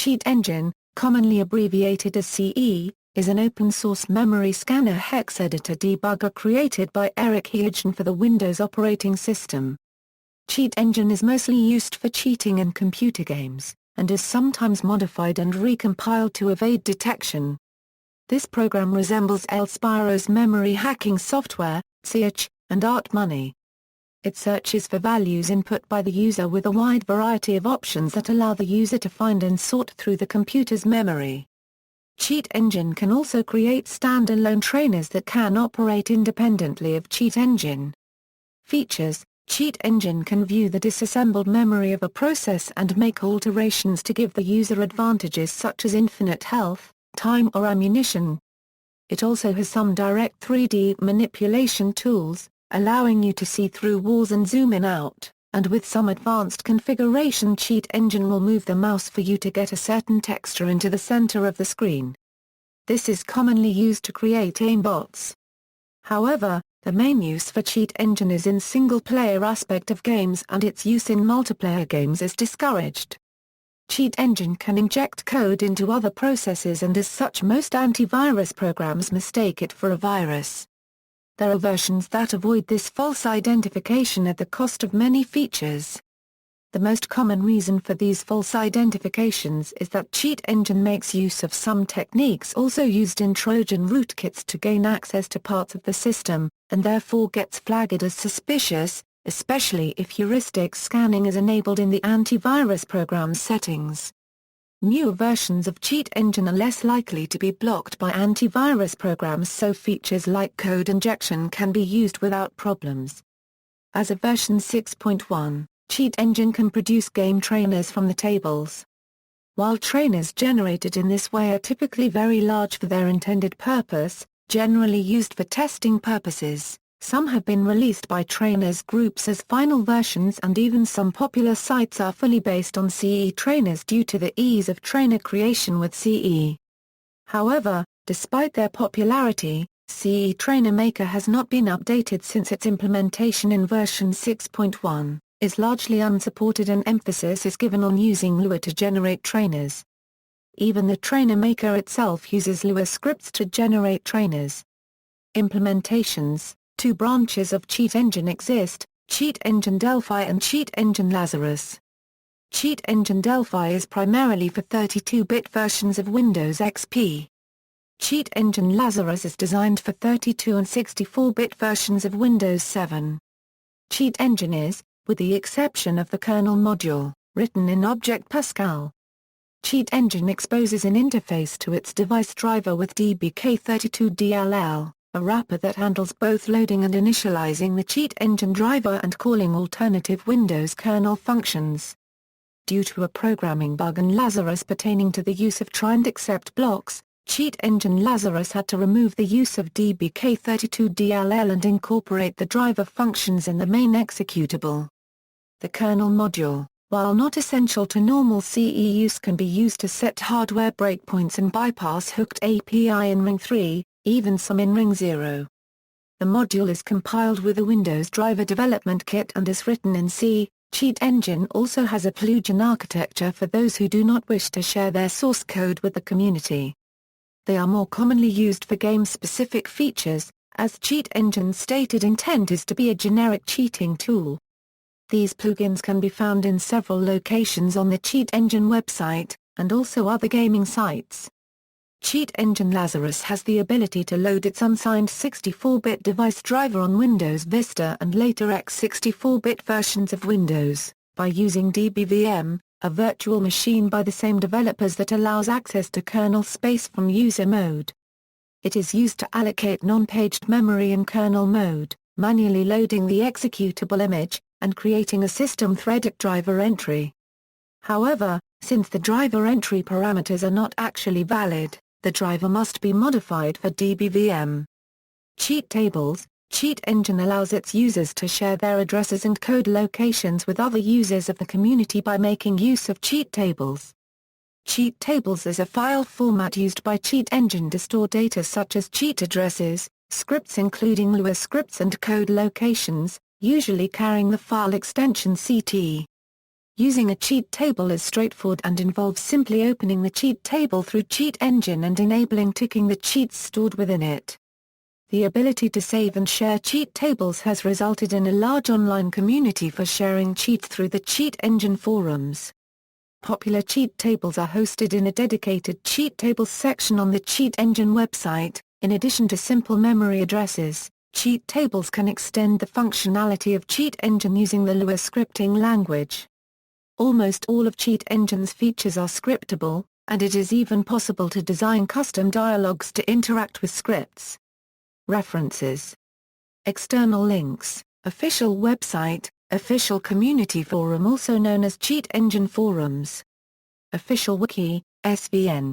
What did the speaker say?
Cheat Engine, commonly abbreviated as CE, is an open-source memory scanner hex editor debugger created by Erik Heijnen for the Windows operating system. Cheat Engine is mostly used for cheating in computer games, and is sometimes modified and recompiled to evade detection. This program resembles Spiro's memory hacking software, TSearch, and ArtMoney. It searches for values input by the user with a wide variety of options that allow the user to find and sort through the computer's memory. Cheat Engine can also create standalone trainers that can operate independently of Cheat Engine. Features: Cheat Engine can view the disassembled memory of a process and make alterations to give the user advantages such as infinite health, time or ammunition. It also has some direct 3D manipulation tools, allowing you to see through walls and zoom in out, and with some advanced configuration Cheat Engine will move the mouse for you to get a certain texture into the center of the screen. This is commonly used to create aimbots. However, the main use for Cheat Engine is in single-player aspect of games and its use in multiplayer games is discouraged. Cheat Engine can inject code into other processes and as such most antivirus programs mistake it for a virus. There are versions that avoid this false identification at the cost of many features. The most common reason for these false identifications is that Cheat Engine makes use of some techniques also used in Trojan rootkits to gain access to parts of the system, and therefore gets flagged as suspicious, especially if heuristic scanning is enabled in the antivirus program's settings. Newer versions of Cheat Engine are less likely to be blocked by antivirus programs, so features like code injection can be used without problems. As of version 6.1, Cheat Engine can produce game trainers from the tables. While trainers generated in this way are typically very large for their intended purpose, generally used for testing purposes, some have been released by trainers groups as final versions, and even some popular sites are fully based on CE trainers due to the ease of trainer creation with CE. However, despite their popularity, CE Trainer Maker has not been updated since its implementation in version 6.1, is largely unsupported and emphasis is given on using Lua to generate trainers. Even the Trainer Maker itself uses Lua scripts to generate trainers. Implementations: two branches of Cheat Engine exist, Cheat Engine Delphi and Cheat Engine Lazarus. Cheat Engine Delphi is primarily for 32-bit versions of Windows XP. Cheat Engine Lazarus is designed for 32 and 64-bit versions of Windows 7. Cheat Engine is, with the exception of the Kernel Module, written in Object Pascal. Cheat Engine exposes an interface to its device driver with dbk32dll. A wrapper that handles both loading and initializing the Cheat Engine driver and calling alternative Windows kernel functions. Due to a programming bug in Lazarus pertaining to the use of try and except blocks, Cheat Engine Lazarus had to remove the use of dbk32dll and incorporate the driver functions in the main executable. The Kernel Module, while not essential to normal CE use, can be used to set hardware breakpoints and bypass hooked API in Ring 3, even some in Ring 0. The module is compiled with a Windows driver development kit and is written in C. Cheat Engine also has a plugin architecture for those who do not wish to share their source code with the community. They are more commonly used for game-specific features, as Cheat Engine's stated intent is to be a generic cheating tool. These plugins can be found in several locations on the Cheat Engine website, and also other gaming sites. Cheat Engine Lazarus has the ability to load its unsigned 64-bit device driver on Windows Vista and later x64-bit versions of Windows, by using DBVM, a virtual machine by the same developers that allows access to kernel space from user mode. It is used to allocate non-paged memory in kernel mode, manually loading the executable image, and creating a system thread driver entry. However, since the driver entry parameters are not actually valid, the driver must be modified for DBVM. Cheat tables: Cheat Engine allows its users to share their addresses and code locations with other users of the community by making use of cheat tables. Cheat tables is a file format used by Cheat Engine to store data such as cheat addresses, scripts including Lua scripts and code locations, usually carrying the file extension CT. Using a cheat table is straightforward and involves simply opening the cheat table through Cheat Engine and enabling ticking the cheats stored within it. The ability to save and share cheat tables has resulted in a large online community for sharing cheats through the Cheat Engine forums. Popular cheat tables are hosted in a dedicated cheat tables section on the Cheat Engine website. In addition to simple memory addresses, cheat tables can extend the functionality of Cheat Engine using the Lua scripting language. Almost all of Cheat Engine's features are scriptable, and it is even possible to design custom dialogues to interact with scripts. References. External links, official website, official community forum also known as Cheat Engine forums. Official wiki, SVN.